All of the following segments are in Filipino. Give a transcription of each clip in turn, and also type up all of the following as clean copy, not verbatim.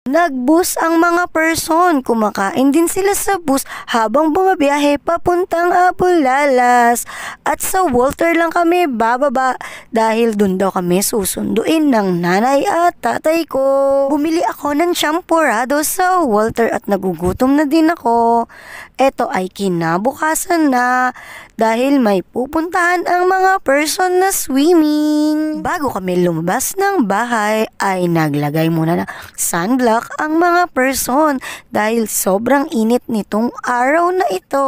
Nagbus ang mga person, kumakain din sila sa bus habang bumabiyahe papuntang Abulalas. At sa Walter lang kami bababa dahil dun daw kami susunduin ng nanay at tatay ko. Bumili ako ng champurado sa Walter at nagugutom na din ako. Ito ay kinabukasan na dahil may pupuntahan ang mga person na swimming. Bago kami lumabas ng bahay ay naglagay muna ng sunblock ang mga person dahil sobrang init nitong araw na ito.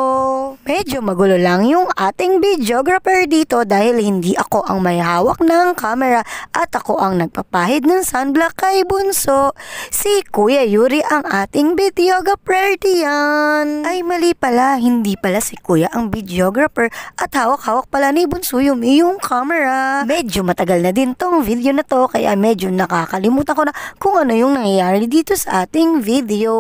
Medyo magulo lang yung ating videographer dito dahil hindi ako ang may hawak ng camera at ako ang nagpapahid ng sunblock kay Bunso. Si Kuya Yuri ang ating videographer diyan. Ay mali pala, hindi pala si Kuya ang videographer at hawak-hawak pala ni Bunso yung camera. Medyo matagal na din tong video na to kaya medyo nakakalimutan ko na kung ano yung nangyayari dito sa ating video.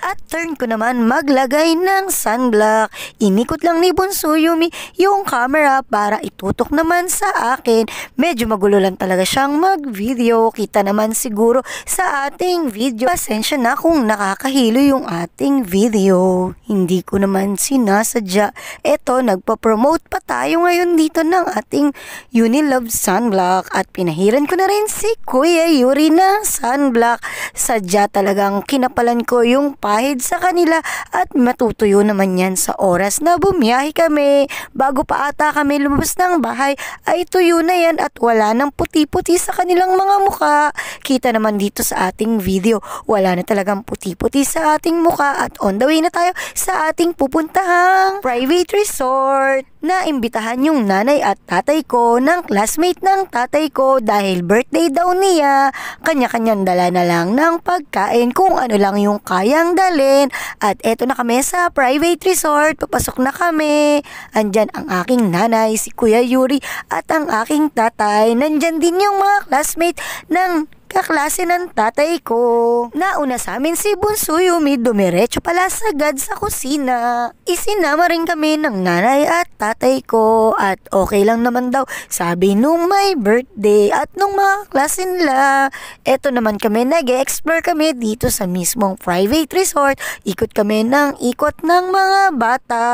At turn ko naman maglagay ng sunblock. Inikot lang ni Bunso yung camera para itutok naman sa akin. Medyo magulo lang talaga siyang mag-video. Kita naman siguro sa ating video. Pasensya na kung nakakahilo yung ating video. Hindi ko naman sinasadya. Eto, nagpa-promote pa tayo ngayon dito ng ating Unilove sunblock at pinahiran ko na rin si Kuya Yuri ng sunblock. Sadya talagang kinapalan ko yung pahid sa kanila at matutuyo naman yan sa oras na bumiyahe kami. Bago pa ata kami lumabas ng bahay ay tuyo na yan at wala nang puti-puti sa kanilang mga muka. Kita naman dito sa ating video, wala na talagang puti-puti sa ating muka at on the way na tayo sa ating pupuntahang private resort. Naimbitahan yung nanay at tatay ko ng classmate ng tatay ko dahil birthday daw niya. Kanya-kanyang dala na lang ng pagkain kung ano lang yung kayang dalhin. At eto na kami sa private resort. Papasok na kami. Andyan ang aking nanay, si Kuya Yuri at ang aking tatay. Nandyan din yung mga classmate ng kaklase ng tatay ko. Nauna sa amin si Bunso Yumi, dumiretso pala sagad sa kusina. Isinama rin kami ng nanay at tatay ko at okay lang naman daw sabi nung may birthday at nung mga klase nila. Eto naman kami, nag-explore kami dito sa mismong private resort. Ikot kami ng ikot ng mga bata.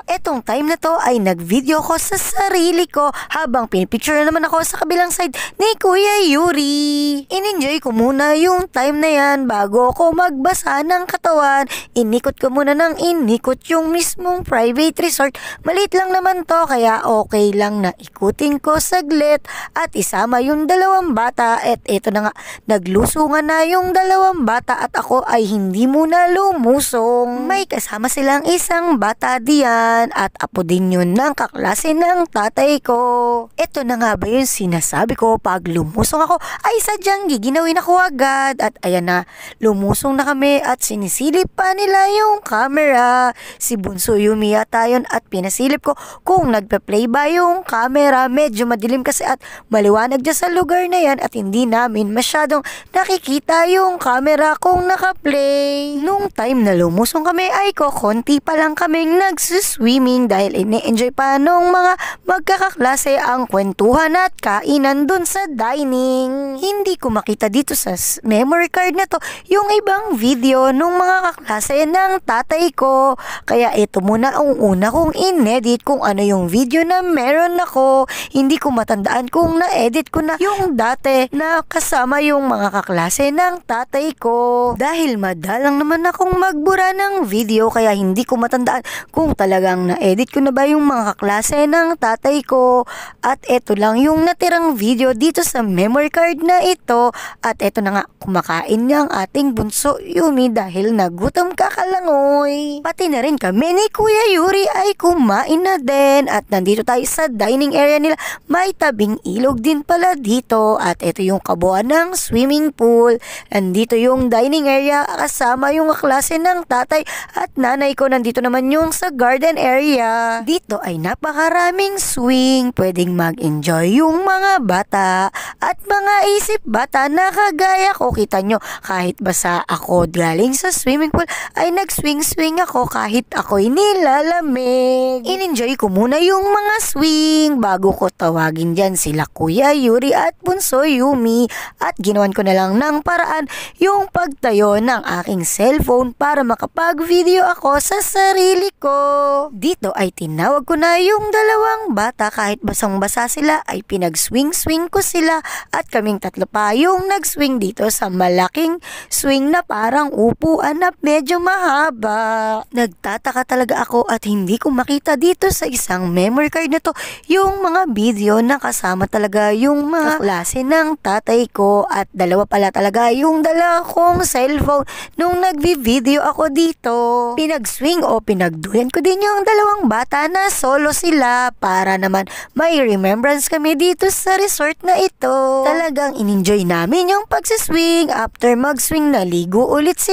Etong time na to ay nag-video ko sa sarili ko habang pinipicture na naman ako sa kabilang side ni Kuya Yuri. Enjoy ko muna yung time na yan bago ako magbasa ng katawan. Inikot ko muna ng inikot yung mismong private resort. Maliit lang naman to kaya okay lang na ikutin ko saglit at isama yung dalawang bata. At eto na nga, naglusungan na yung dalawang bata at ako ay hindi muna lumusong. May kasama silang isang bata diyan at apo din yun ng kaklase ng tatay ko. Eto na nga ba yung sinasabi ko, pag lumusong ako ay sadyang ginawin ako agad at ayan na, lumusong na kami at sinisilip pa nila yung camera. Si Bunso Yumi yata yun at pinasilip ko kung nagpa-play ba yung camera. Medyo madilim kasi at maliwanag dyan sa lugar na yan at hindi namin masyadong nakikita yung camera kung naka-play. Nung time na lumusong kami ay konti pa lang kaming nagsuswimming dahil ine-enjoy pa nung mga magkakaklase ang kwentuhan at kainan dun sa dining. Hindi ko makita dito sa memory card na to yung ibang video nung mga kaklase ng tatay ko. Kaya ito muna ang una kong in-edit kung ano yung video na meron ako. Hindi ko matandaan kung na-edit ko na yung dati na kasama yung mga kaklase ng tatay ko. Dahil madalang naman akong magbura ng video kaya hindi ko matandaan kung talagang na-edit ko na ba yung mga kaklase ng tatay ko. At ito lang yung natirang video dito sa memory card na ito. At eto na nga, kumakain niya ang ating Bunso Yumi dahil nagutom kakalangoy. Pati na rin kami ni Kuya Yuri ay kumain na din at nandito tayo sa dining area nila. May tabing ilog din pala dito at ito yung kabuuan ng swimming pool. Nandito yung dining area kasama yung klase ng tatay at nanay ko. Nandito naman yung sa garden area. Dito ay napakaraming swing. Pwedeng mag-enjoy yung mga bata at mga isip bata na kagaya ko. Kita nyo, kahit basa ako galing sa swimming pool, ay nag-swing-swing ako kahit ako'y nilalamig. In-enjoy ko muna yung mga swing bago ko tawagin dyan sila Kuya Yuri at Bunso Yumi. At ginawan ko na lang ng paraan yung pagtayo ng aking cellphone para makapag-video ako sa sarili ko. Dito ay tinawag ko na yung dalawang bata, kahit basang-basa sila ay pinag-swing-swing ko sila at kaming tatlo pa yung nag-swing dito sa malaking swing na parang upuan na medyo mahaba. Nagtataka talaga ako at hindi ko makita dito sa isang memory card na to yung mga video na kasama talaga yung mga klase ng tatay ko, at dalawa pala talaga yung dala kong cellphone nung nagbi-video ako dito. Pinag-swing o pinagduyan ko din yung dalawang bata na solo sila para naman may remembrance kami dito sa resort na ito. Talagang in-enjoy namin yung pagsiswing. After mag-swing, naligo ulit sila.